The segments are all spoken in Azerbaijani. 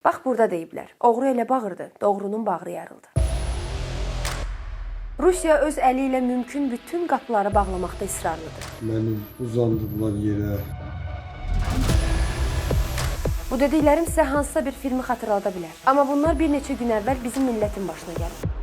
Bax burada deyiblər. Oğru elə bağırdı, doğrunun bağrı yarıldı. Rusiya öz əli ilə mümkün bütün qapıları bağlamaqda israrlıdır. Məni uzandırdılar yerə. Bu dediklərim sizə hansısa bir filmi xatırlada bilər. Amma bunlar bir neçə gün əvvəl bizim millətin başına gəlib.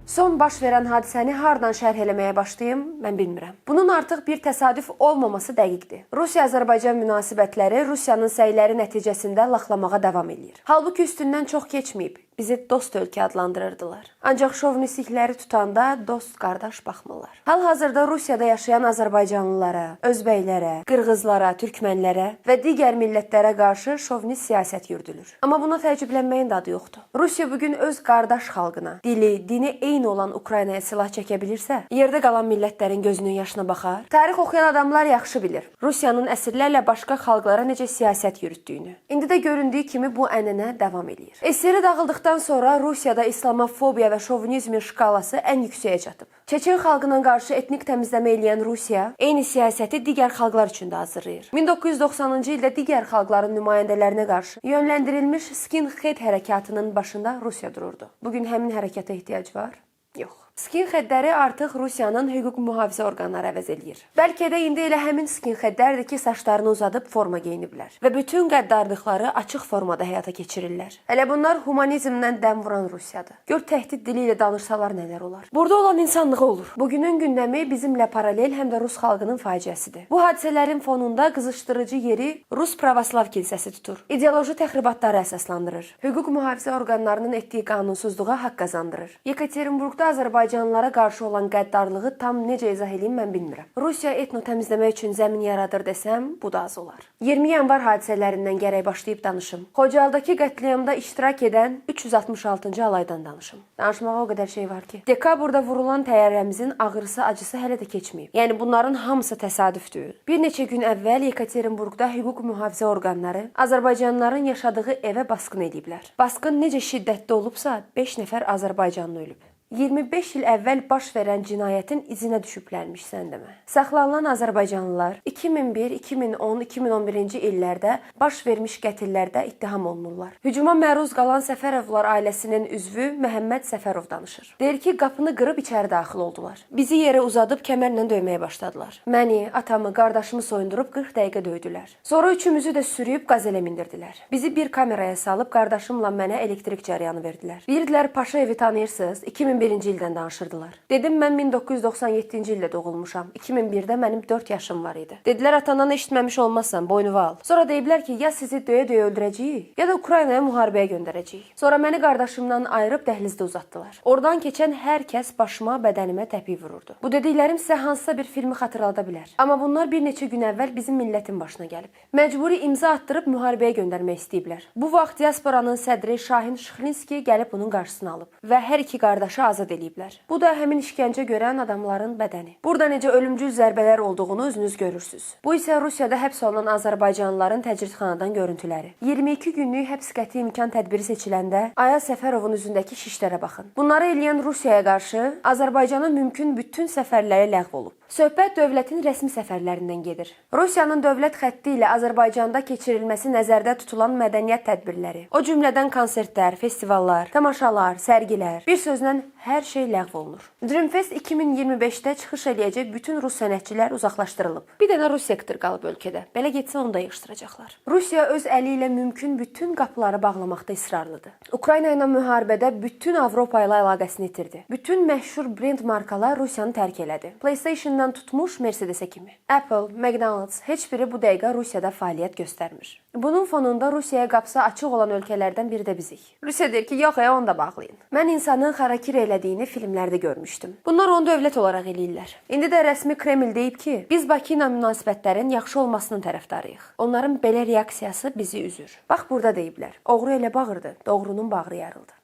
Son baş verən hadisəni hardan şərh eləməyə başlayım, mən bilmirəm. Bunun artıq bir təsadüf olmaması dəqiqdir. Rusiya-Azərbaycan münasibətləri Rusiyanın səyləri nəticəsində laxlamağa davam edir. Halbuki üstündən çox keçməyib. Bizi dost ölkə adlandırırdılar. Ancaq şovnistikləri tutanda dost qardaş baxmırlar. Hal-hazırda Rusiyada yaşayan azərbaycanlılara, özbəklərə, qırğızlara, türkmənlərə və digər millətlərə qarşı şovnist siyasət yürüdülür. Amma buna təəccüblənməyin dadı yoxdur. Rusiya bugün öz qardaş xalqına, dini eyni olan Ukraynaya silah çəkə bilirsə, yerdə qalan millətlərin gözünün yaşına baxar. Tarix oxuyan adamlar yaxşı bilir Rusiyanın əsrlərlə başqa xalqlara necə siyasət yürütdüyünü. İndi də göründüyü kimi bu ənənə davam edir. SSR dağıldıqdan sonra Rusiyada islamofobiya və şovinizmin şkalası ən yüksəyə çatıb. Çeçen xalqına qarşı etnik təmizləmə eləyən Rusiya eyni siyasəti digər xalqlar üçün də hazırlayır. 1990-cı ildə digər xalqların nümayəndələrinə qarşı yönləndirilmiş skinhead hərəkatının başında Rusiya dururdu. Bugün həmin hərəkata ehtiyac var? Yox. Skinheadləri artıq Rusiyanın hüquq mühafizə orqanları əvəz eləyir. Bəlkə də indi elə həmin skinheadlərdir ki, saçlarını uzadıb forma geyiniblər və bütün qəddarlıqları açıq formada həyata keçirirlər. Elə bunlar humanizmdən dəm vuran Rusiyadır. Gör təhdid dili ilə danışsalar nələr olar. Burada olan insanlığı olur. Bugünün gündəmi bizimlə paralel həm də Rus xalqının faciəsidir. Bu hadisələrin fonunda qızışdırıcı yeri Rus Pravoslav kilsəsi tutur. İdeoloji təxribatları əsaslandırır. Hüquq mühafizə orqanlarının etdiyi qanunsuzluğa haqq qazandırır. Yekaterinburqda Azərbaycanlılara qarşı olan qəddarlığı tam necə izah edeyim mən bilmirəm. Rusiya etno təmizləmək üçün zəmin yaradır desəm, bu da az olar. 20 yanvar hadisələrindən gərək başlayıb danışım. Xocaldakı qətliamda iştirak edən 366-cı alaydan danışım. Danışmağa o qədər şey var ki. Dekabrda vurulan təyyarəmizin ağrısı, acısı hələ də keçməyib. Yəni bunların hamısı təsadüfdür. Bir neçə gün əvvəl Yekaterinburqda hüquq mühafizə orqanları Azərbaycanlıların yaşadığı evə basqın ediblər. Basqın necə şiddətli olubsa, 5 nəfər Azərbaycanlı ölüb. 25 il əvvəl baş verən cinayətin izinə düşüblərmiş sən demə. Saxlanılan azərbaycanlılar 2001, 2010, 2011-ci illərdə baş vermiş qətillərdə ittiham olunurlar. Hücuma məruz qalan Səfərovlar ailəsinin üzvü Məhəmməd Səfərov danışır. Deyir ki, qapını qırıb içəri daxil oldular. Bizi yerə uzadıb kəmərlə döyməyə başladılar. Məni, atamı, qardaşımı soyundurub 40 dəqiqə döydülər. Sonra üçümüzü də sürüyüb qazelə mindirdilər. Bizi bir kameraya salıb qardaşımla mənə elektrik cəryanı verdilər. Deyirdilər, Paşayevi tanıyırsınız? 2001-ci ildən danışırdılar. Dedim, mən 1997-ci ildə doğulmuşam. 2001-də mənim 4 yaşım var idi. Dedilər, atandan eşitməmiş olmazsan, boynuva al. Sonra deyiblər ki, ya sizi döyə-döyə öldürəcəyik, ya da Ukraynaya müharibəyə göndərəcəyik. Sonra məni qardaşımdan ayırıb dəhlizdə uzatdılar. Oradan keçən hər kəs başıma, bədənimə təpik vururdu. Bu dediklərim sizə hansısa bir filmi xatırlada bilər. Amma bunlar bir neçə gün əvvəl bizim millətin başına gəlib. Məcburi imza attırıb müharibəyə göndərmək istəyiblər. Bu vaxt diasporanın sədri Şahin Şıxlinski gəlib bunun qarşısını alıb və hər iki qardaşı azad eləyiblər. Bu da həmin işgəncə görən adamların bədəni. Burada necə ölümcül zərbələr olduğunu özünüz görürsünüz. Bu isə Rusiyada həbs olunan azərbaycanlıların təcridxanadan görüntüləri. 22 günlük həbs qəti imkan tədbiri seçiləndə Ayaz Səfərovun üzündəki şişlərə baxın. Bunları eləyən Rusiyaya qarşı Azərbaycanın mümkün bütün səfərləri ləğv olub. Söhbət dövlətin rəsmi səfərlərindən gedir. Rusiyanın dövlət xətti ilə Azərbaycanda keçirilməsi nəzərdə tutulan mədəniyyət tədbirləri, o cümlədən konsertlər, festivallar, tamaşalar, sərgilər, bir sözlə hər şey ləğv olunur. Dreamfest 2025-də çıxış eləyəcək bütün rus sənətçilər uzaqlaşdırılıb. Bir dənə Rus sektor qalıb ölkədə. Belə getsə onu da yığışdıracaqlar. Rusiya öz əli ilə mümkün bütün qapıları bağlamaqda israrlıdır. Ukrayna ilə müharibədə bütün Avropa ilə əlaqəsini itirdi. Bütün məşhur brend markalar Rusiyanı tərk elədi. PlayStation-dan tutmuş Mercedes-ə kimi. Apple, McDonald's heç biri bu dəqiqə Rusiyada fəaliyyət göstərmir. Bunun fonunda Rusiyaya qapısı açıq olan ölkələrdən biri də bizik. Rusiya deyir ki, yox, onu da bağlayın. Mən insanın xarakiri elədiyini filmlərdə görmüşdüm. Bunlar onu dövlət olaraq eləyirlər. İndi də rəsmi Kreml deyib ki, biz Bakı ilə münasibətlərin yaxşı olmasının tərəfdarıyıq. Onların belə reaksiyası bizi üzür. Bax burada deyiblər. Oğru elə bağırdı, doğrunun bağrı yarıldı.